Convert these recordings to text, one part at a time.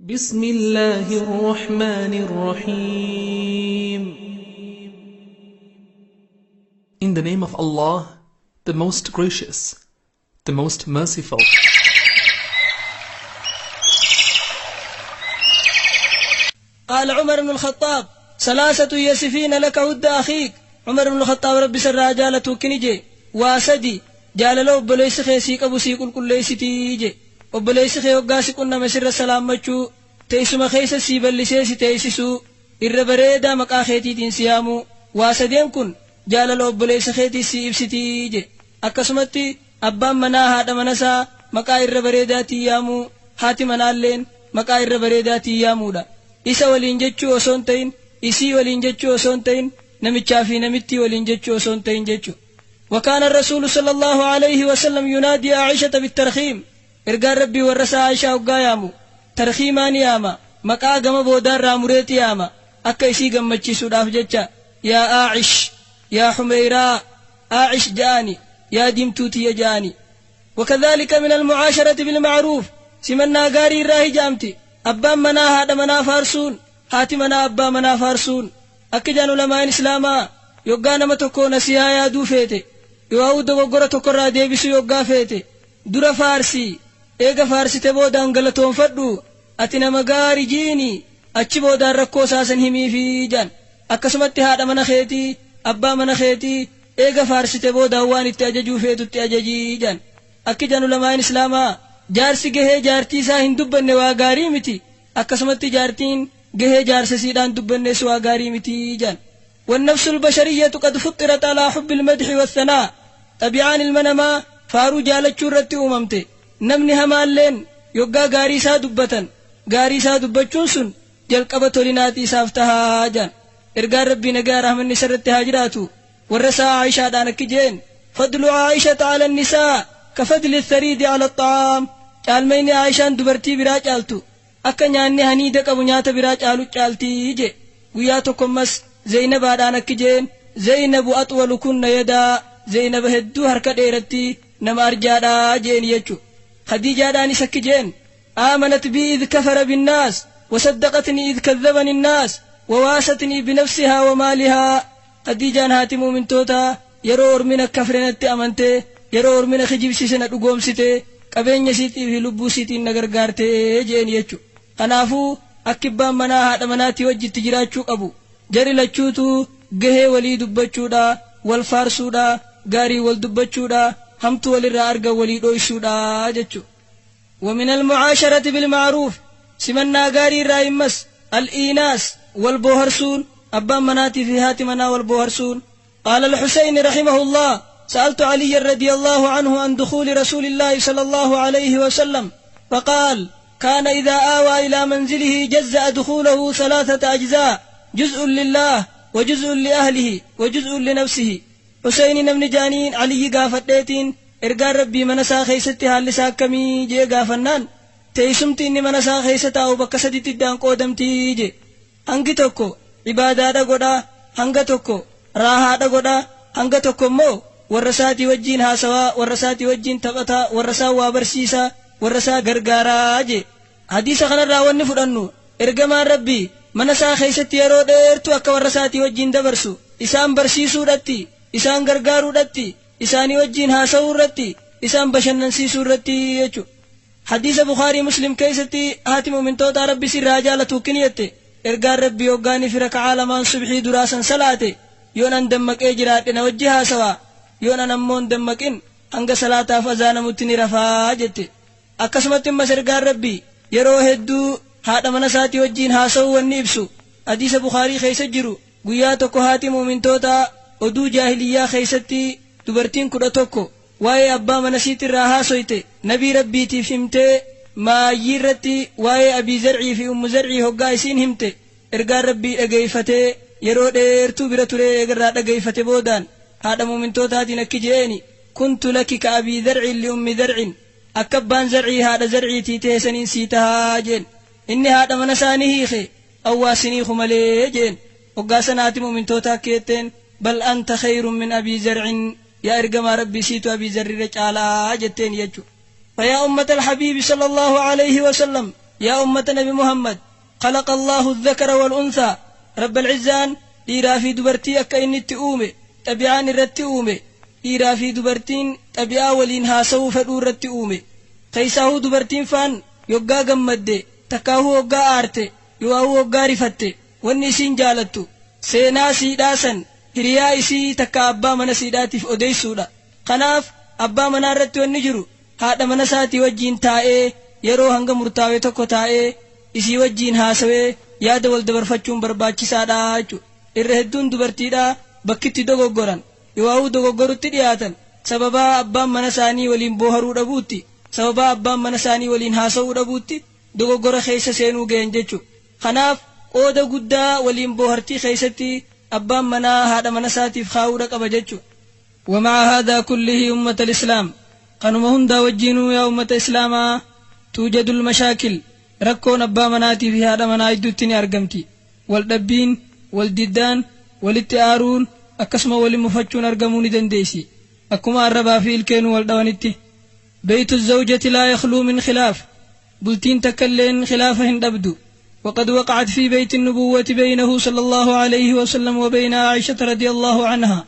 بسم الله الرحمن الرحيم. In the name of Allah, the most gracious, the most merciful. قال عمر بن الخطاب: ثلاثة يسفين لك ود أخيك. عمر بن الخطاب ربي سر جالته كنجي واسدي جاللو بليس خيسيك أبو سيكل كل ليستيجي وبليس خي وقاسي كنا مسر السلام مچو تيسما خيس سيبل لسيسي تيسسو الربريدا مقاخيتي تنسيامو واسدين كن جاللو بليس خيتي سيبستيجي أكسمتي أبان منا هذا منسا مقا الربريدا تيامو هاتي منالين مقا الربريدا تيامو دا إسا ولينجتشو وسونتين إسي ولينجتشو وسونتين نمتشافي نمتي ولينجتشو وسونتين جتشو. وكان الرسول صلى الله عليه وسلم ينادي عائشة بالترخيم. إرقى ربي ورسا عائشة وقايامو ترخيمان ياما مقا قم بودار راموريت ياما أكا إسي قمتشي سوداف جتشا يا عائش يا حميراء عائش جاني يا ديمتوتي جاني. وكذلك من المعاشرة بالمعروف سمنا قاري راهي جامتي أبان منا هذا منا فارسون هاتي منا أبا منا فارسون أكجان علماء إسلاما يوغانا متوكو نسيها يا دو فيتي يواود وقرة تقرى ديبسو يوغا فيتي دورا فارسي إيغا فارسي تبودا انغلتون فردو أتنا مغاري جيني أچي بودا ركو ساسن همي في جان أكسمت هذا منا خيتي أبا منا خيتي إيغا فارسي تبودا واني تأججو فيتو تأججي جان أكجان علماء إسلاما jaarsi gahee jaartii isaa hin dubbanne waa gaarii miti akkasumatti jaartiin gahee jaarsasiidhaan dubbannes waa gaarii miti jaan. والنفس البشرية قد فطرت على حب المدح والثناء. طبيعان المنما فارو جالتشو رتي أممتي نمني همالين يوغا غاري سا دبتن غاري سا دبتشون سن جلقبتو لناتي سافتها جان. إرقار ربي نقار رحمن نسرت هاجراتو والرساء عائشة دانك جين فضل عائشة على النساء كفضل الثريد على الطعام. caalmayni Aishaan dubartii biraa caaltu akka nyaanni haniida qabu nyaata biraa caalu caaltii je. Guyyaa tokkommas Zeynabaadhaan akki jeen Zeynabu axwalu kunna yadaa Zeynaba hedduu harka dheeratti nama arjaadhaa jeen jechu. Khadiijaadhaanis akki jeen آمنت بي إذ كفر بالناس وصدقتني إذ كذبني الناس وواسطني بنفسها ومالها. خديجان هاتي مؤمن توتا يرو أرمنا كفرنت أمنته يرو أرمنا خجيب سيسنا تقوم سيته qabeenya siitii fi lubbuu siitiin nagargaartee jeen jechu. Kanaafuu akkibbaan manaa haadha manaatii wajjitti jiraachuu qabu. Jari lachuutu gahee walii dubbachuudha, wal faarsuudha, gaarii wal dubbachuudha, hamtu walirraa argan walii dhoysuudha jechu. ومن المعاشرة بالمعروف سمنا غاري رايمس الإيناس والبوهرسون أبان مناتي في هاتمنا والبوهرسون. قال الحسين رحمه الله: سألت علي رضي الله عنه عن دخول رسول الله صلى الله عليه وسلم فقال: كان إذا آوى إلى منزله جزأ دخوله 3 أجزاء، جزء لله وجزء لأهله وجزء لنفسه. حسين نمن جانين علي قافتين إرقار ربي منسا خيستها لساكمي جي قافنان تيسمتي إني منسا خيستا وبكسدي تدان قودمتي جي. هنگي توكو عبادة دا قدا هنگا توكو راها دا قدا هنگا توكو مو warrasaatii wajjiin haasawaa warrasaatii wajjiin taphataa warrasaa waa barsiisaa warrasaa gargaaraa je. Hadiisa kanarraa wanni fudhannu ergamaan rabbii mana isaa keessatti yeroo dheertu akka warrasaatii wajjiin dabarsu isaan barsiisuudhatti isaan gargaaruudhatti isaanii wajjiin haasawuurratti isaan bashannansiisuurratti jechu. Hadiisa Bukaarii Muslim keessatti haati mu'mintoota rabbi sirraa jaalatu kiniyette ergaan rabbii hoggaanii fi raka'aa lamaan subhii duraasan salaate yoon an dammaqee jiraadhe na wajji haasawaa yoona nammoon dammaqin hanga salaataaf azaanamutti ni rafaa jette. Akkasumatti immas ergaan rabbii yeroo hedduu haadha mana isaatii wajjiin haasa'uu wanni ibsu hadiisa Bukaarii keessa jiru guyyaa tokko haati mu'mintoota oduu jaahiliyyaa keessatti dubartiin 11 waa'ee abbaa mana isiitirraa haasoyte nabii rabbiitiif himtee maayyii irratti waa'ee Abii Zarcii fi Ummu Zarcii hoggaa isiin himte ergaan rabbii dhageeyfatee yeroo dheertuu bira turee eegarraa dhageeyfate boodaan هذا مؤمنتوتاتي نكجيني كنت لك كأبي ذرع لأم ذرع أكبان زرعي هذا زرعي تيتيسنين سيتها جين إني هذا منساني خي أواسني خمالي جين وقاسناتي مؤمنتوتا كيتين بل أنت خير من أبي زرع يا إرقم ربي سيتو أبي زرع رجالا جتين يجو. فيا أمة الحبيب صلى الله عليه وسلم يا أمة نبي محمد خلق الله الذكر والأنثى رب العزان ديرا في دبرتي أكا إني تؤومي تبعان الرت أومي ديرا في دبرتين تبعا ولين هاسو فدور الرت أومي كيساهو دبرتين فان يوغا غمد تكاهو وغا آرتي يواهو وغا رفتي واني سين جالتو سينا سيداسا هريا إسي تكا أبا من سيداتي في أديسودا خناف أبا من الرت والنجرو هذا من ساتي وجين تائي يرو هنگا مرتاوي تكو تائي إسي وجين هاسوي yaada wal dabarfachuun barbaachisaadha jechuudha. Irra hedduun dubartiidha bakkitti dogoggoran yoo dogoggorutti dhiyaatan sababa abbaan mana isaanii waliin booharuu dhabuutti sababa abbaan mana isaanii waliin haasa'uu dhabuutti dogoggora keessa seenuu ga'an jechuudha. Kanaaf qooda guddaa waliin boohartii keessatti abbaan manaa haadha mana isaatiif kaa'uudha qaba jechuudha. ومع هذا كله أمة الإسلام قنما هندا وجينوا يا أمة الإسلام توجد المشاكل ركون أبا مناتي في هذا منايد التني أرقمتي والدبين والددان والاتعارون أكسما والمفتشون أرقموني دنديسي أكما الربا في الكين والدوانتي بيت الزوجة لا يخلو من خلاف بلتين تكلين خلافهن أبدو وقد وقعت في بيت النبوة بينه صلى الله عليه وسلم وبين عائشة رضي الله عنها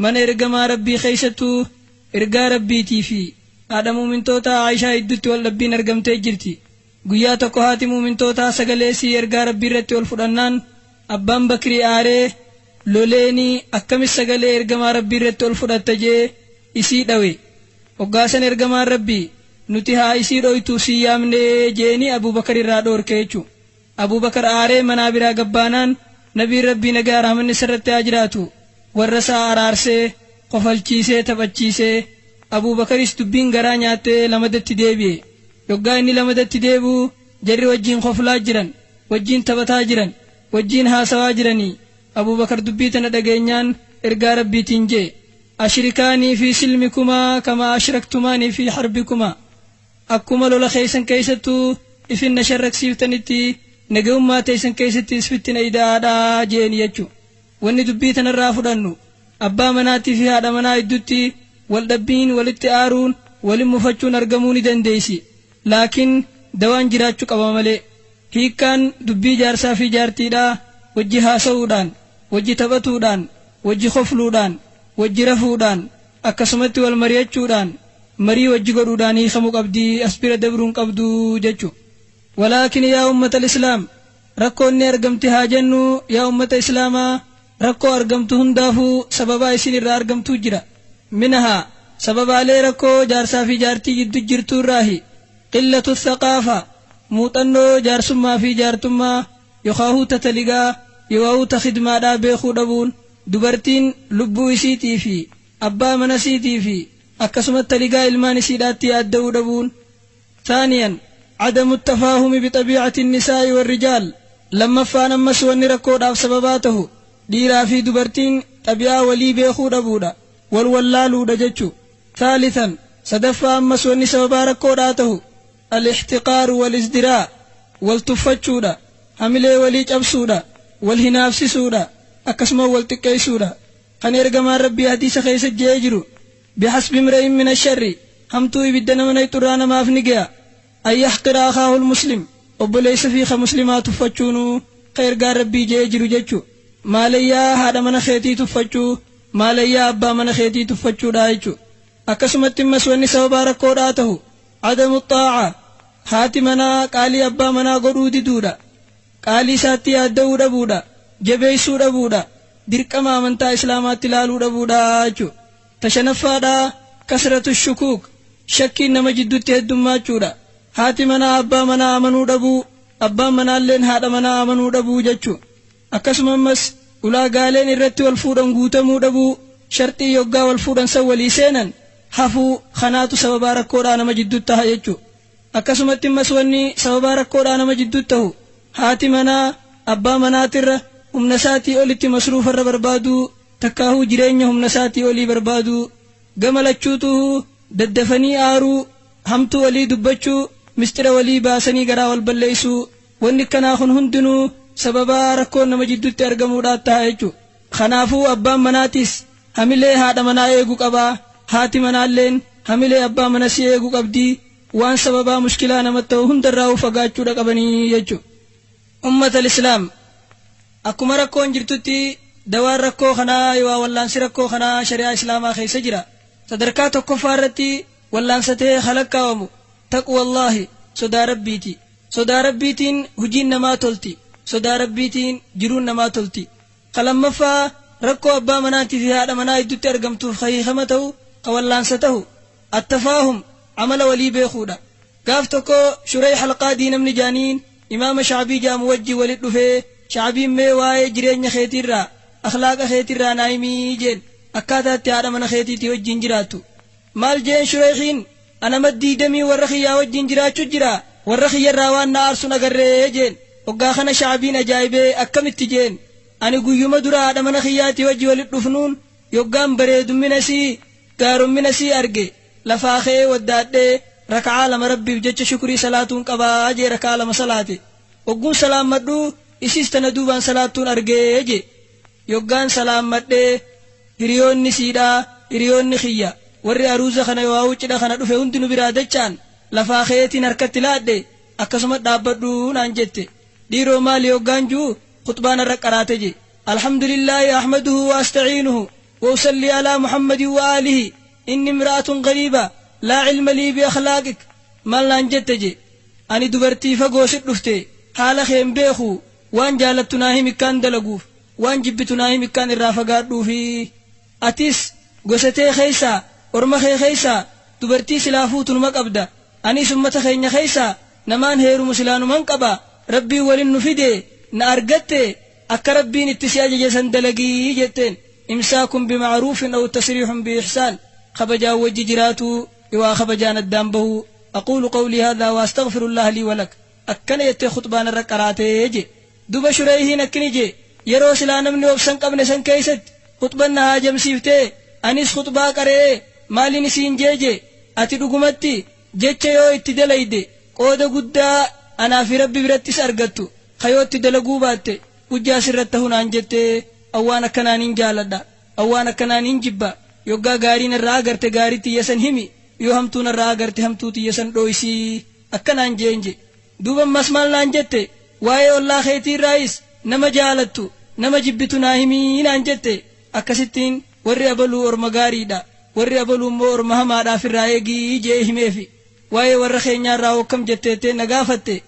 من إرقم ربي خيسته إرقى ربي تيفي آدم من توتا عائشة إدت واللبين أرقم تجرتي guyyaa tokko haati muumintootaa sagalee sii ergaa rabbii irratti ol fudhannaan abbaan bakrii aaree loleenii akkamis sagalee ergamaa rabbii irratti ol fudhatta jee isii dhawe hoggaasan ergamaan rabbii nuti haa isii dhoytuu sii yaamnee jeeni Abubakar irraa dhoorke jechuudha. Abubakar aaree manaa biraa gabbaanaan nabiin rabbii nagaa rahmanni isarratti haa jiraatu warra isaa araarsee qofalchiisee taphachiisee Abubakaris dubbiin garaa nyaattee lamadatti deebi'e. yoggaa inni lamadatti deebi'u jarri wajjiin qoflaa jiran wajjiin taphataa jiran wajjiin haasawaa jiranii Abubakar dubbii tana dhageenyaan ergaa rabbiitiin jee ashrikaanii fi silmikumaa kama ashraktumaanii fi harbikumaa akkuma lola keessan keessattuu ifinna sharraksiiftanitti nagahummaa teessan keessatti isfittina idaadhaa jeeni jechuu wanni dubbii tanarraa fudhannu abbaa manaatii fi haadha manaa iddutti wal dhabbiin walitti aaruun walin mufachuun argamuu ni dandeessi. laakiin dawaan jiraachuu qaba malee hiikkaan dubbii jaarsaa fi jaartiidha wajji haasa'uudhaan wajji taphatuudhaan wajji qofluudhaan wajji rafuudhaan akkasumatti wal mari'achuudhaan marii wajji godhuudhaan hiikamuu qabdii as bira dabruun qabduu jechuu. walaakin yaa ummata islaam rakkoonni argamti haa jennu yaa ummata islaamaa rakkoo argamtu hundaafuu sababaa isin irraa argamtuu jira minahaa sababaalee rakkoo jaarsaa fi jaartii gidduu jirtuu irraahi قلة الثقافة موطنو جارسما في جارتما يخاهو تتلقا يواهو تخدما دا بيخو دبون دبرتين لبو إسيتي في أبا منسيتي في أكسمت تلقا إلمان سيداتي أدو دبون. ثانيا عدم التفاهم بطبيعة النساء والرجال لما فانا مسوى نركود أف سبباته ديرا في دبرتين طبيعة ولي بيخو دبودا والولالو دجتشو. ثالثا صدفا مسوى سببا ركوداته الاحتقار والازدراء والتفتشودا حمله ولي جبسودا والهنافسسودا أكسما والتكيسودا خن يرغما ربي حديث خيس جيجرو بحسب امرئ من الشر همتو يبدنا من يترانا ما فنجا أن يحقر أخاه المسلم وبليس فيخ مسلمات تفتشونو خير ربي جيجرو جيجو ما ليا هذا من خيتي تفتشو ما ليا أبا من خيتي تفتشو دايجو أكسما تمسوني سببا ركوداته عدم الطاعة حاتمنا قالي أبا منا قرودي دودا قالي ساتي أدو دبودا جبيسو دبودا درك ما منتا إسلامات تلالو دبودا تشنفادا كسرة الشكوك شكي نمجدو تهدما چودا حاتمنا أبا منا آمنو دبو أبا منا اللين هادا منا آمنو دبو جچو أكسم مس أولا قالين الرت والفودن قوتمو دبو شرطي يوغا والفودن سوالي سينن حفو خناتو سببا ركودا نما جدو تها يجو أكسمت مسوني سببا ركودا نما جدو تهو هاتي منا أبا مناتر هم نساتي أولي مصروف الربربادو تكاهو جرين هم نساتي أولي بربادو قملتشوتو ددفني آرو همتو ولي دبچو مستر ولي باسني غرا والبليسو ونكنا خن هندنو سببا ركو نما جدو ترغمو داتا يجو خنافو أبا مناتيس هميلي هادا منا ايغو قبا هاتي منالين هميلي أبا منسي ايغو قبدي waan sababaa mushkilaa namatti ta'u hundarraa fagaachuudha qabanii jechuudha. Ummata al-Islaam akkuma rakkoon jirtutti dawaan rakkoo kanaa yoo wallaansi rakkoo kanaa shari'aa islaamaa keessa jira. Sadarkaa tokkoffaa irratti wallaansatee halakkaa'amu taqwallaahi sodaa rabbiiti. Sodaa rabbiitiin hujiin namaa tolti. Sodaa rabbiitiin jiruun namaa tolti. Lammaffaa rakkoo abbaa manaatii fi haadha manaa gidduutti argamtuuf hiikama ta'u wallaansa ta'u attafaahum amala walii beekuudha. Gaaf tokko Shurayh al-Qaadii namni jaaniin imaama Shacbii jaamu wajjin walit dhufee Shacbiin mee waa'ee jireenya keetiirraa akhlaaqa keetiirraa naa himii jeen akkaataatti haadha mana keetiitii wajjin jiraattu. Maal jeen Shurayhiin ana maddii damii warra kiyyaa wajjin jiraachuu jira warra kiyyarraa waan na aarsun agarree jeen. Hoggaa kana Shacbiin ajaa'ibee akkamitti jeen ani guyyuma dura haadha mana kiyyaatii wajji walit dhufnuun yoggaan bareedummina sii gaarummina sii arge lafaa kee waddaadhee raka'aa lama rabbiif jecha shukrii salaatuun qabaa jee raka'aa lama salaate. Hogguun salaammadhuu isiis tana duubaan salaattuun argee je yoggaan salaammadhee hiriyoonni siidhaa hiriyoonni kiyya warri aruuza kana yoo cidha kana dhufe hundi nu biraa dachaan lafaa keetiin harkatti laadhe akkasuma dhaabbadhuu naan jette. Dhiiroo maali yoggaan juu خطبان الرقراتجي الحمد لله أحمده وأستعينه وأصلي على محمد وآله إني امرأة غريبة لا علم لي بأخلاقك ما لانجتجي أني دبرتي فقوسي رفتي حال خيم بيخو وان جالتناهي مكان دلقوف وان جبتناهي مكان الرافقات في أتيس قوستي خيسا ورمخي خيسا دبرتي سلافوت المقابدة أني سمت خيني خيسا نمان هيرو مسلان منقبا ربي ولن نفيدي na argatte akka rabbiin itti si ajaje san dalagii jetteen imsaakum bima'ruufin aw tasriihun biihsaan kabajaa wajji jiraatu waa kabajaan addaan bahu aqulu qawli hadha wa astaghfirullah li wa lak akkana jettee khutbaan irra qaraatee je duba Shurayhiin akkini je yeroo silaa namni obsan qabne san keessatti khutban na haajamsiiftee anis khutbaa qaree maalin isiin jeeje ati dhugumatti jecha yoo itti dalayde qooda guddaa anaa fi rabbi birattis argattu خيوتي دلقو باتي وجا سرته هنان جتي أوانا كنانين جالدا أوانا كنانين جبا يوغا غارين الراغر تغاري تيسن همي يو همتون الراغر تهمتو تيسن رويسي أكنان جينجي دوبا مسمال نان جتي واي الله خيتي الرئيس نما جالتو نما جبتو ناهمي نان جتي أكستين وري أبلو أرمغاري دا وري أبلو مور مهما دا في الرائقي جيه ميفي واي ورخي راو كم جتي نغافتي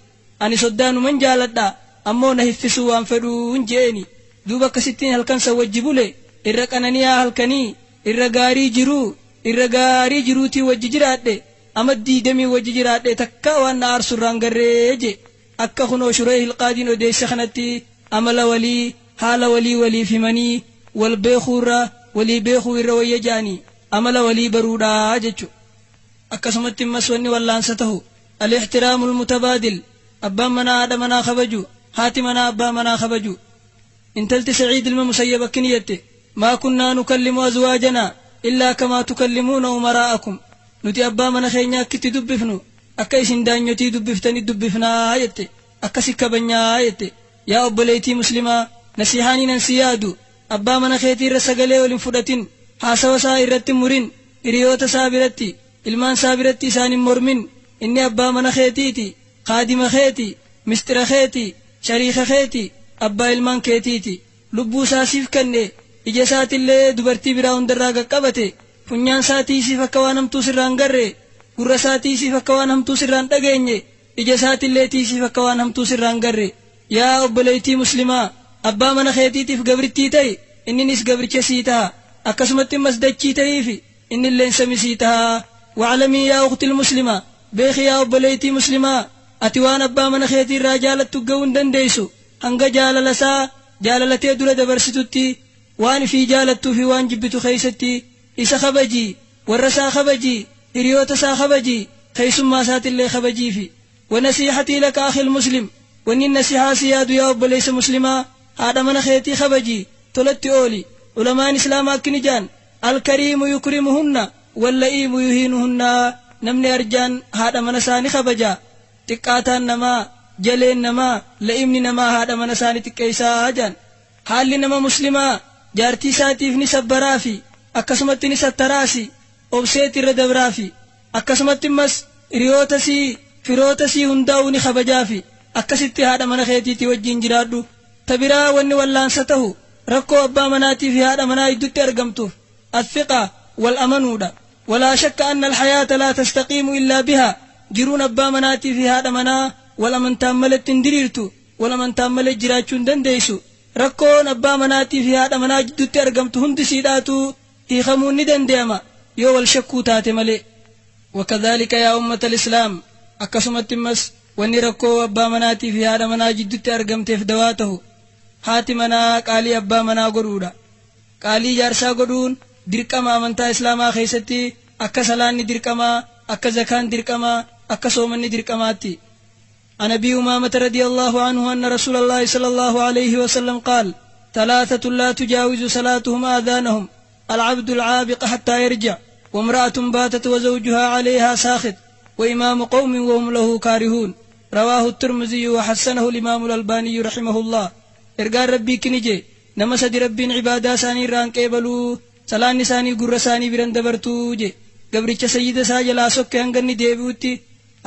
ani soddaanu man jaaladha ammoo na hiffisuu waan fedhuun jeeni duuba akkasittiin halkan sa wajji bule irra qananiyaa halkanii irra gaarii jiruutii wajji jiraadhe amaddii damii wajji jiraadhe takka waan na aarsurraan garree je akka kunoo Shurayh al-Qaadiin odeessa kanatti amala walii haala waliif himanii wal beekuurra walii beekuu irra wayya jaanii amala walii baruudhaa jechu akkasumatti immas wanni wallaansa tahu al-ihtiraamul mutabaadil أبا منا آدم منا خبجو هاتي منا أبا منا خبجو انتلت سعيد المسيب كنيته ما كنا نكلم أزواجنا إلا كما تكلمون أمراءكم نتي أبا منا خينيا كتي دبفنو أكا إسندان يتي دبفتني دبفنا آيته أكا سكبنيا آيته يا أبليتي مسلمة نسيحاني ننسيادو أبا منا خيتي رسقلي ولنفدتين حاسوا سائرت مرين إريوت سابرتي إلمان سابرتي سان مرمين إني أبا منا خيتيتي خادم خيتي مستر خيتي شريخ خيتي أبا إلمان كيتيتي لبو ساسيف كني إجاسات اللي دبرتي براون دراغا قبتي فنيان ساتي سيفا كوانم توسران غري قرى ساتي سيفا كوانم توسران تغيني إجاسات اللي تيسيفا كوانم توسران غري يا أبليتي مسلمة أبا من خيتيتي في قبرتي تاي إني نس قبرتي سيتها أكسمت مسدتي تايفي إني اللي نسمي سيتها وعلمي يا أختي المسلمة بيخي يا أبليتي مسلمة أتوان أبا من خيتي الرجالة تقون دنديسو هنگا جاللسا جاللتي دولا دبرستوتي وان في جالتو في وان جبتو خيستي إسا خبجي ورسا خبجي هريوتا سا خبجي خيسم ما سات اللي خبجي في ونصيحتي لك أخي المسلم وان النصيحة سيادو يا أبا ليس مسلما هذا من خيتي خبجي تلت أولي علماء إسلام أكنجان الكريم يكرمهن واللئيم يهينهن نمني أرجان هذا من ساني خبجا تكاتان نما جلين نما لئمني نما هذا من ساني تكيسا جان حال نما مسلما جارتي ساتيف نسبرافي أكسمت نستراسي أبسيت الردبرافي أكسمت مس iriyootasii firootasii hundaa'uuni kabajaafi akkasitti haadha mana keetiitii wajjin jiraadhu. Tabiraa wanni wallaansa tahu rakkoo abbaa manaatii fi haadha manaa gidduutti argamtuuf athiqaa wal amanuudha. ولا شك أن الحياة لا تستقيم إلا بها جرون أبا مناتي في هذا منا ولا من تأملت تندريرتو ولا من تأملت جراتشون دنديسو ركون أبا مناتي في هذا منا جدوتي أرقمت هند سيداتو إيخمون ندن ديما يو الشكو تاتي ملي. وكذلك يا أمة الإسلام أكسمت مس واني ركو أبا مناتي في هذا منا جدوتي أرقمت فدواته هاتي منا قالي أبا منا قرودا قالي جارسا قرون dirqama amantaa islaamaa keessatti akka salaanni dirqamaa akka zakaan dirqamaa akka soomanni dirqamaatti. عن أبي أمامة رضي الله عنه أن رسول الله صلى الله عليه وسلم قال ثلاثة لا تجاوز صلاتهم آذانهم العبد العابق حتى يرجع وامرأة باتت وزوجها عليها ساخط وإمام قوم وهم له كارهون. رواه الترمذي وحسنه الإمام الألباني رحمه الله. إرقال ربي كنجي نمسد ربي عبادا ساني ران كيبلو salaanni isaanii gurra isaanii biran dabartuu je gabricha sayyida isaa jalaa sokke hanganni deebi'utti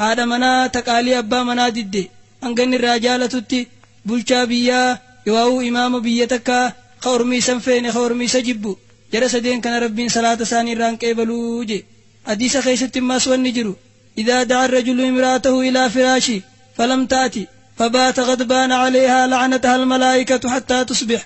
haadha manaa taqaalii abbaa manaa didde hanganni irraa jaalatutti bulchaa biyyaa yoo imaama biyya takkaa ka ormiisan feene ka ormiisa jibbu jara sadeen kana rabbiin salaata isaanii irraan qeebaluu je. hadiisa keessatti immaas wanni jiru idaa da'a rajulu imraatahu ilaa firaashi falam taati fabaata ghadbaana calayhaa lacnataha almalaa'ikatu hattaa tusbix.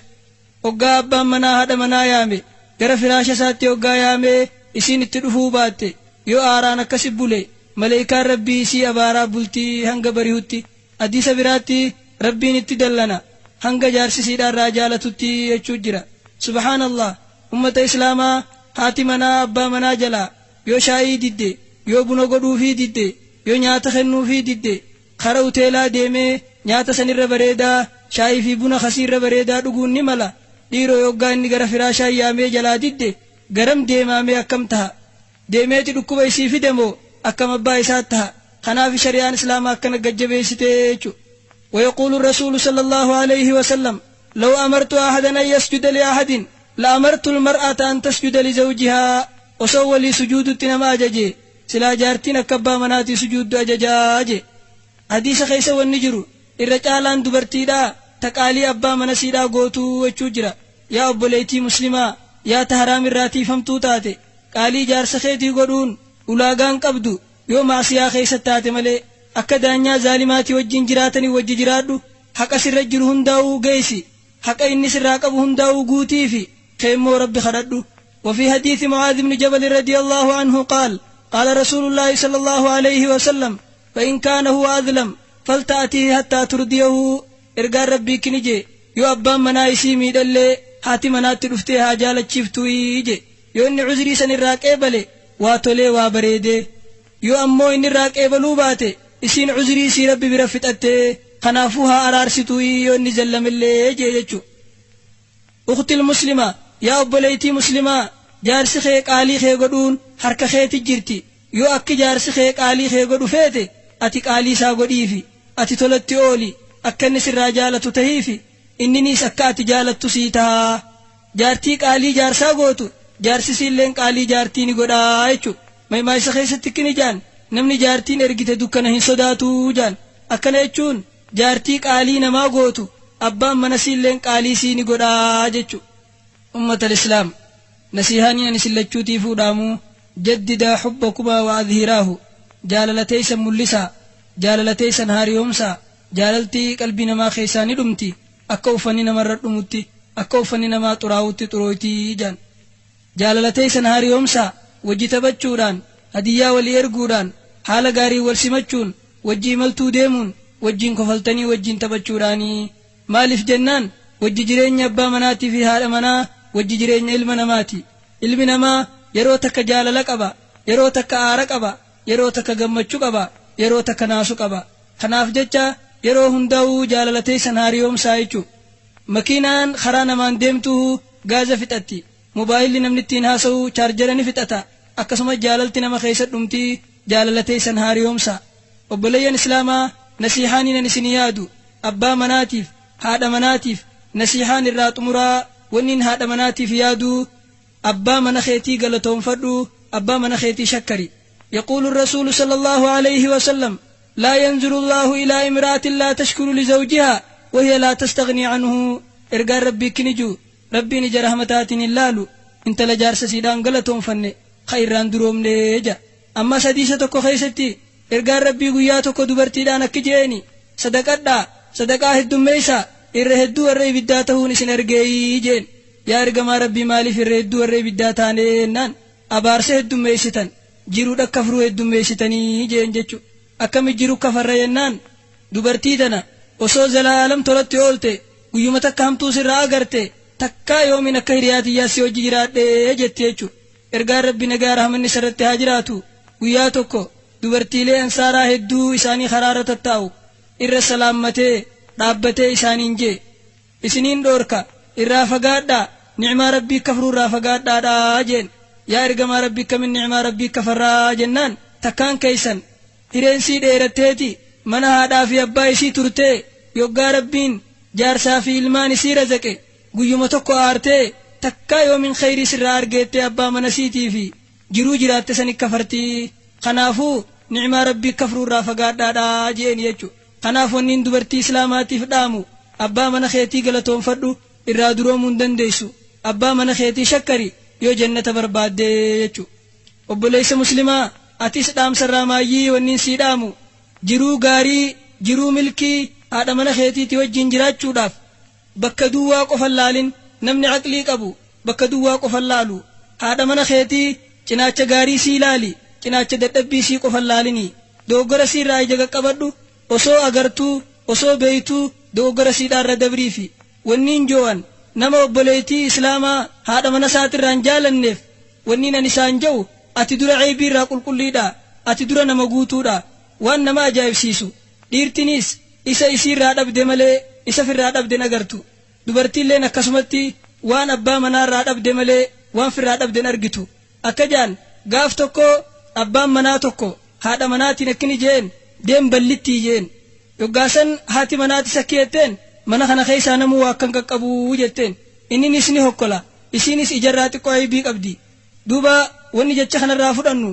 hoggaa abbaan manaa haadha manaa yaame gara firaasha isaatti hoggaa yaamee isiin itti dhufuu baatte yoo aaraan akkasi bule maleekaan rabbii isii abaaraa bultii hanga barihutti. hadiisa biraatti rabbiin itti dallana hanga jaarsisiidhaan irraa jaalatutti jechuu jira. subhaanallah ummata islaamaa haati manaa abbaa manaa jalaa yoo shaayii didde yoo buna godhuufii didde yoo nyaata kennuufii didde kara uteelaa deemee nyaata sanirra bareedaa shaayii fi buna kasiirra bareedaa dhuguun ni mala. dhiiroo yoggaa inni gara firaashaa yaamee jalaa didde garam deemaamee akkam taha deemeeti dhukkuba isii fide moo akkam abbaa isaa taha. kanaaf shari'aan islaamaa akkana gajjabeessitee jechu. ويقول الرسول صلى الله عليه وسلم لو أمرت أحدا أن يسجد لأحد لأمرت المرأة أن تسجد لزوجها وسوى لي سجود تنما أججي سلا جارتين كبا مناتي سجود أججاجي. حديث خيس والنجر الرجالان دبرتيدا تقالي أبا منسيدا قوتو وچوجرا يا أبوليتي مسلمة يا تهرام الراتي فمتو تاتي قالي جار سخيتي قدون أولاغان قبدو يوم عصيا خيس تاتي ملي akka daanyaa zaalimaati wajjin jiraatanii wajji jiraadhu haqa sirra jiru hundaa'uu geessi haqa inni sirraa qabu hundaa'uu guutii fi keemmoo rabbi kadhadhu. وفي حديث معاذ بن جبل رضي الله عنه قال قال رسول الله صلى الله عليه وسلم فإن كان هو أظلم فلتأتيه حتى ترضيه. إرقال ربي كنجي يو أبان منايسي ميدالي حاتي منات رفتيها جالت شفتو يجي يو إني عزري سن الراك إبالي واتولي وابريدي يو أمو إني الراك إبالو باتي isiin cuzrii isii rabbi bira fixatte kanaafuu haa araarsituu yoo inni jallamillee jechu. ukhtil muslima yaa obboleeytii muslimaa jaarsi kee qaalii kee godhuun harka keeti jirti. yoo akki jaarsi kee qaalii kee godhu feete ati qaalii isaa godhiifi ati tolatti ooli akka inni sirraa jaalatu tahiifi inninis akka ati jaalattu sii tahaa. jaartii qaalii jaarsaa gootu jaarsisiilleen qaalii jaartii ni godhaa jechu. maymaa isa keessatti kini jaan namni jaartiin ergite dukkana hin sodaatu jaan akkana jechuun jaartii qaalii namaa gootu abbaan mana siilleen qaalii sii ni godhaa jechu. ummata islaam nasihaanii ani sillachuutii fuudhaamu jaddidaa xubbakumaa wa adhiraahu jaalalateeysan mul'isaa jaalalateeysan haariyoomsaa jaalaltii qalbii namaa keessaa ni dhumti akka uffanni namarra dhumutti akka uffanni namaa xuraawutti xurooytii jaan. jaalalateeysan haariyoomsaa wajji taphachuudhaan hadiyyaa walii erguudhaan haala gaarii wal simachuun wajji imaltuu deemuun wajjiin kofaltanii wajjiin taphachuudhaanii. maaliif jennaan wajji jireenya abbaa manaatii fi haadha manaa wajji jireenya ilma namaati. ilmi namaa yeroo takka jaalala qaba yeroo takka aara qaba yeroo takka gammachuu qaba yeroo takka naasu qaba. kanaaf jecha yeroo hundaa'uu jaalalateeysan haariyoomsaa jechuudha. makiinaan karaa namaan deemtuu gaaza fixatti mobaayilli namni ittiin haasa'u chaarjara ni fixata akkasumas jaalalti nama keessa dhumtii jaalalateeysan haariyoomsaa. obboleeyyan islaamaa nasiihaaniin ani isin yaadu abbaa manaatiif haadha manaatiif nasiihaan irraa xumuraa wanniin haadha manaatiif yaadu abbaa mana keetii galatoonfadhu abbaa mana keetii shakkari يقول الرسول صلى الله عليه وسلم لا ينظر الله إلى امرأة لا تشكر لزوجها وهي لا تستغني عنه إرقى ربي كنجو ربي نجا رحمتات اللالو انت لجارس سيدان غلطون فن خيران دروم نيجا أما سديستك خيستي إرقى ربي قياتك دبرتي دانك جيني صدقاء الدميسا إرهدو الرئي بداته نسن أرقى جين يا إرقى ما ربي مالي في الرهدو الرئي بداتاني نان أبارسه الدميستان jiru kafru heddum meeshitanii jeen jechu akkami jiru kafarra yennaan dubartii tana osoo zalaalam tolatti oolte guyyuma takka hamtuu sirraa agarte takkaa yoomin akka hiriyaatiyyaa si hojii jiraadhee jetti jechu ergaan rabbi nagaa rahmanni sarratti haa jiraatu guyyaa tokko dubartiilee ansaaraa hedduu isaanii karaarra tattaa'u irra salaammatee dhaabbatee isaaniin jee isiniin dhoorka irraa fagaadhaa ni'maa rabbii kafruu irraa fagaadhaadhaa jeen yaa ergamaa rabbii kamin ni'maa rabbii kafarraa jennaan takkaan keeysan hireensii dheeratteeti mana haadhaa fi abbaa isii turtee yoggaa rabbiin jaarsaa fi ilmaan isii razaqe guyyuma tokko aartee takkaa yoomin khayrii sirraa argeettee abbaa mana siitii fi jiruu jiraatte sani kafartii kanaafuu ni'maa rabbii kafruu irraa fagaadhaadhaa jeen jechu kanaaf wanniin dubartii islaamaatiif dhaamu abbaa mana keetii galatoonfadhu irraa duroomuu hin dandeessu abbaa mana keetii shakkari yoo jannata barbaadde jechu obboleessa muslimaa atis dhaamsarraa maayyii wanniin sii dhaamu jiruu gaarii jiruu milkii haadha mana keetiitii wajjin jiraachuudhaaf bakka duwwaa qofan laalin namni aqlii qabu bakka duwwaa qofan laalu haadha mana keetii cinaacha gaarii sii laali cinaacha dadhabbii sii qofan laalinii dogoggora sii irraa ija qaqqabadhu osoo agartuu osoo beeytuu dogoggora siidhaarra dabriifi wanniin joo'an nama obboleetii islaamaa haadha mana saatirraan jaalanneef wanniin an isaan ja'u ati dura ceebii irraa qulqulliidha ati dura nama guutuudha waan nama ajaa'ibsiisu dhiirtinis isa isiirraa dhabde malee isa firraa dhabden agartu dubartiilleen akkasumatti waan abbaa manaarraa dhabde malee waan firraa dhabden argitu akka jaan gaaf tokko abbaan manaa tokko haadha manaatiin akkini jeen deem ballittii jeen yoggaasan haati manaatis akki jetteen mana kana keessaa namuu waa akkan qaqqabuu jetteen inninis ni hokkola isiinis ijarraa xiqqoo aybii qabdi duuba wanni jecha kanarraa fudhannu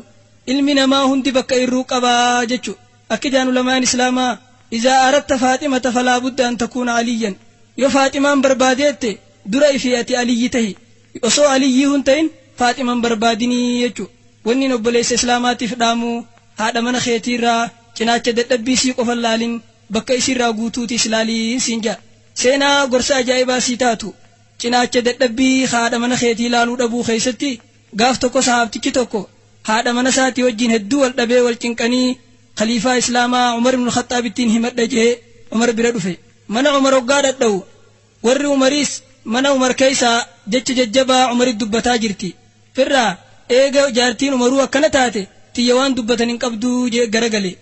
ilmi namaa hundi bakka irruu qabaa jechu akki jaan ulamaan islaamaa izaa aratta faaximata falaa budda an takuuna aliyyan yoo faaximaan barbaadeette dura ifii ati aliyyi tahi osoo aliyyii hun ta'in faaximan barbaadinii jechu wanni obboleessa islaamaatiif dhaamu haadha mana keetiirraa cinaacha dadhabbii sii qofan laalin bakka isiirraa guutuuti islaaliin siinja seenaa gorsa ajaa'ibaa sii taatu cinaacha dadhabbii haadha mana keetii laaluu dhabuu keessatti gaaf tokko sahaabtichi tokko haadha mana isaatii wajjin hedduu wal dhabee wal cinqanii khaliifaa islaamaa Umar ibn Khattaab ittiin himadha jee Umar bira dhufe mana Umar hoggaa dhadha'u warri Umariis mana Umar keessaa jecha jajjabaa Umaritti dubbataa jirti firraa eega jaartiin Umaruu akkana taate tiyya waan dubbatan hin qabduu jee garagale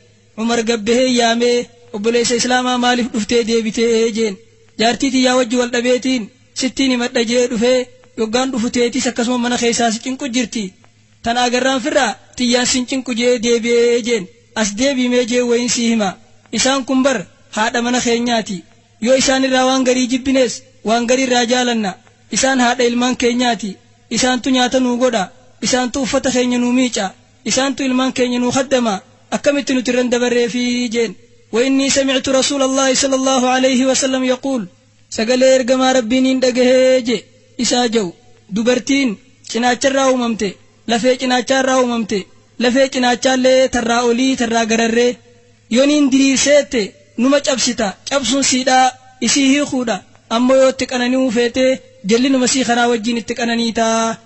Umar gabbahee yaamee obboleessa islaamaa maaliif dhuftee deebitee jeen jaartii tiyyaa wajji wal dhabeetiin sittiin himadha jee dhufee yoggaan dhufuteetis akkasuma mana keessaa si cinqu jirti tana agarraan firraa tiyyaan sin cinqu jee deebi'ee jeen as deebimee jee wayin sii hima isaan kun bar haadha mana keenyaati yoo isaan irraa waan garii jibbinees waan garii irraa jaalanna isaan haadha ilmaan keenyaati isaantu nyaata nuu godha isaantu uffata keenya nuu miica isaantu ilmaan keenya nuu haddama akkamitti nuti irran dabarreefii jeen وإني سمعت رسول الله صلى الله عليه وسلم يقول سقل إرقما ربين دقهيج إساجو دبرتين چناچر ممتي لفه چناچر ممتي لفه چناچر لي ترى أولي ترى غرر يونين درير سيتي نما چبستا چبسون سيدا إسيه خودا أمو يوتك أنانيو فيتي جلين مسيح راوجين اتك أنانيتا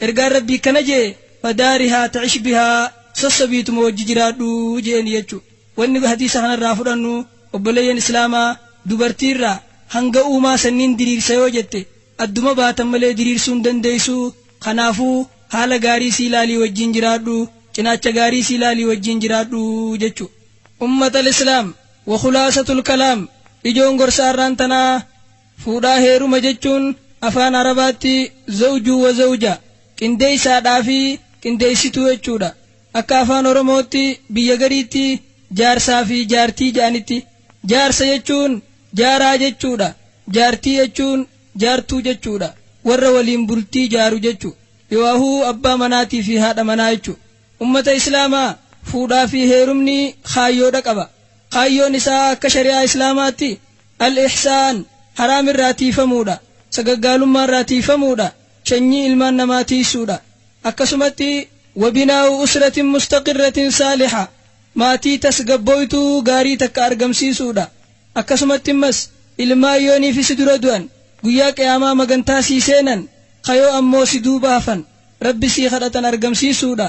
إرقا ربي كنجي فدارها تعيش بها سسبيت موججرادو جين يجو wanni hadiisa kanarraa fudhannu obboleeyyan islaamaa dubartiirraa hanga uumaa sanniin diriirsa yoo jette adduma baatan malee diriirsuu hin dandeessu kanaafuu haala gaarii sii ilaalii wajjin jiraadhu cinaacha gaarii sii ilaalii wajjin jiraadhu jechu ummata al-islaam wa khulaasatul kalaam ijoon gorsaarraan tanaa fuudhaa heeruma jechuun afaan arabaatti zawjuu wa zawja qindeeysaadhaa fi qindeeysituu jechuudha akka afaan oromootti biyya gariitti jaarsaa fi jaartii jedhanitti jaarsa jechuun jaaraa jechuudha jaartii jechuun jaartuu jechuudha warra waliin bultii jaaru jechu yoahuu abbaa manaatii fi haadha manaa jechu ummata islaamaa fuudhaa fi heerumni kaayyoodha qaba. Kaayyoon isaa akka shari'aa islaamaatti al-ihsaan haraam irraa tiifamuudha, sagaggaalummaa irraa tiifamuudha, sanyii ilmaan namaa tiisuudha. Akkasumatti wabinaa'u usratin mustaqirratin saaliha maatii tasgabbooytuu gaarii takka argamsiisuudha. Akkasumatti immas ilmaan yooniif si dura du'an guyyaa qiyaamaa magantaa sii seenan kayoo ammoo si duuba hafan rabbi sii kadhatan argamsiisuudha.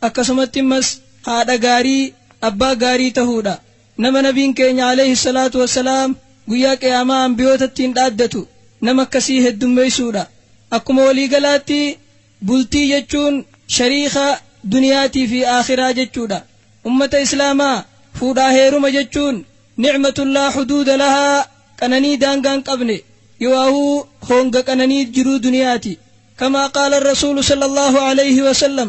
Akkasumatti immas haadha gaarii abbaa gaarii tahuudha. Nama nabiin keenya alayhi salaatu wassalaam guyyaa qiyaamaa ambiyootatti dhaaddatu nama akkasii heddummeessuudha. Akkuma waliigalaatti bultii jechuun shariika duniyaatii fi aakhiraa jechuudha. Ummata islaamaa fuudhaa heeruma jechuun ni'matullah huduuda lahaa qananii daangaan qabne yoo honga qananii jiruu duniyaati. كما قال الرسول صلى الله عليه وسلم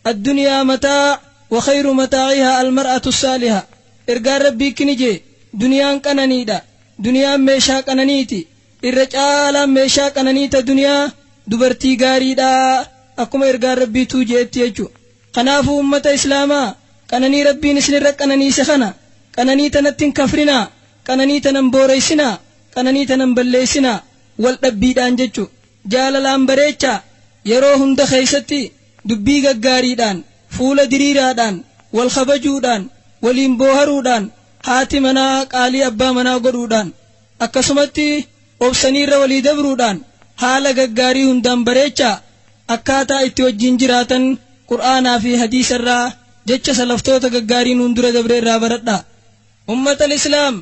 الدنيا متاع وخير متاعها المرأة الصالحة. إرقى ربي كنجي دنيا قنانيدا دنيا ميشا قنانيتي الرجال ميشا قنانيتا دنيا دبرتي غاريدا أكما إرقى ربي توجيت يجو. قنافو أمة إسلاما قناني ربي نسنر قناني سخنا قناني تنتين كفرنا قناني تنبوريسنا قناني تنبليسنا والأبيدان ججو. jaalalaan bareecha yeroo hunda keessatti dubbii gaggaariidhaan fuula diriiraadhaan wal kabajuudhaan waliin booharuudhaan haati manaa qaalii abbaa manaa godhuudhaan akkasumatti obsaniirra walii dabruudhaan haala gaggaarii hundaan bareecha akkaataa itti wajjin jiraatan qur'aanaa fi hadiisarraa jecha salaftoota gaggaariin hundura dabreerraa baradha. Ummatal islaam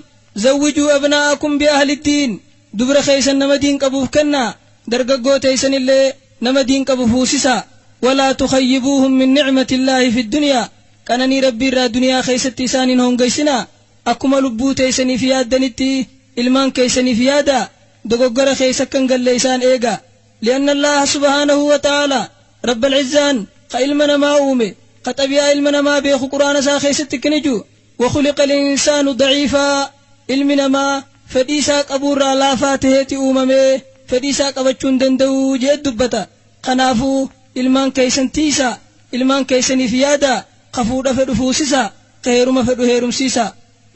zawwijuu abnaa'akum bi ahliddiin dubra keessan nama diin qabuuf kennaa درجو تيسن اللي نمدين كبفوسسا ولا تخيبوهم من نعمة الله في الدنيا كانني ربي را دنيا خيست تيسان هون قيسنا أكما لبو تيسني في يادنتي إلمان كيسني في يادا دقوقر خيسكن قل ليسان إيقا لأن الله سبحانه وتعالى رب العزان خإلمنا ما أومي قطبيا إلمنا ما بيخو قرآن سا خيست كنجو وخلق الإنسان ضعيفا إلمنا ما فديسا قبور لا فاتهتي أوممي fedhiisaa qabachuun danda'u jee dubbata. Kanaafuu ilmaan keeysan tiisa ilmaan keeysaniif yaada kafuudha fedhu fuusisa heeruma fedhu heerumsiisa.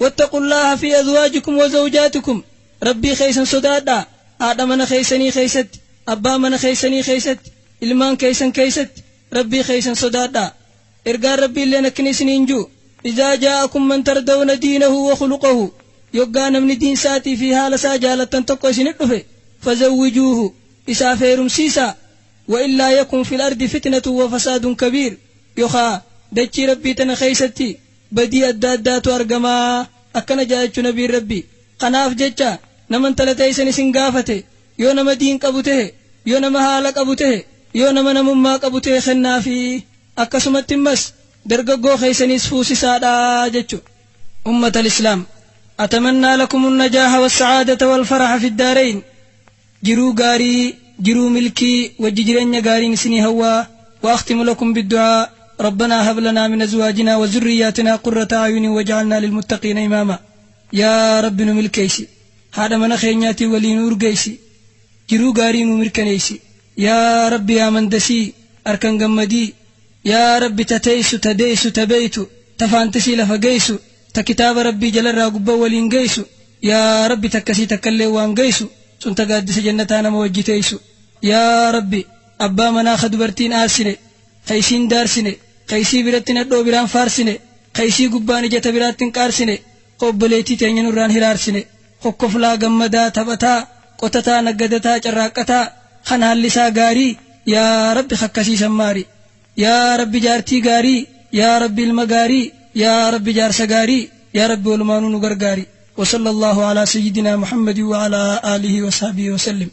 wattaqullaaha fi azwaajikum wa zawjaatikum rabbii keeysan sodaadha. haadha mana keeysanii keeysatti abbaa mana keeysanii keeysatti ilmaan keeysan keeysatti rabbii keeysan sodaadha. ergaan rabbii illeen akkini isiniin jiru izaa jaa'akum man tardawna diinahu wa khuluqahu yoggaa namni diinsaatii fi haala isaa jaalattan tokko isinit dhufe فزوجوه إسافيرم سيسا وإلا يكن في الأرض فتنة وفساد كبير يخا دجي ربي تنخيستي بدي الدادات أرقما أكنا جاءت نبي ربي قناف ججا نمن تلتيسن سنقافته يو نما دين قبوته يو نما هالك قبوته يو نما نمما قبوته خنافي أكسمت مس درقو خيسن سفوسي سادا ججو. أمة الإسلام أتمنى لكم النجاح والسعادة والفرح في الدارين. جرو غاري جرو ملكي وججرين غاري نسني هوا. وأختم لكم بالدعاء ربنا هب لنا من أزواجنا وذرياتنا قرة أعين واجعلنا للمتقين إماما. يا رب نملكيسي هذا من خينياتي ولي نور جيسي جرو غاري نملكنيسي يا رب يا من دسي أركن جمدي يا رب تتيس تديس تبيت تفانتسي لفقيس تكتاب ربي جل راقب ولين جيسو يا رب تكسي تكلي وان جيسو سنت قادس جنتانا موجتيسو يا ربي أبا منا خدبرتين آسني خيسين دارسني خيسي برتين أدو بران فارسني خيسي قباني جتا براتين كارسني قبليتي تيني نوران هرارسني خكفلا قمدا تبتا قطتا نقدتا جراقتا خنال لسا غاري يا ربي خكسي سماري يا ربي جارتي غاري يا ربي المغاري يا ربي جارس غاري يا ربي والمانون غرغاري. وصلى الله على سيدنا محمد وعلى آله وصحبه وسلم.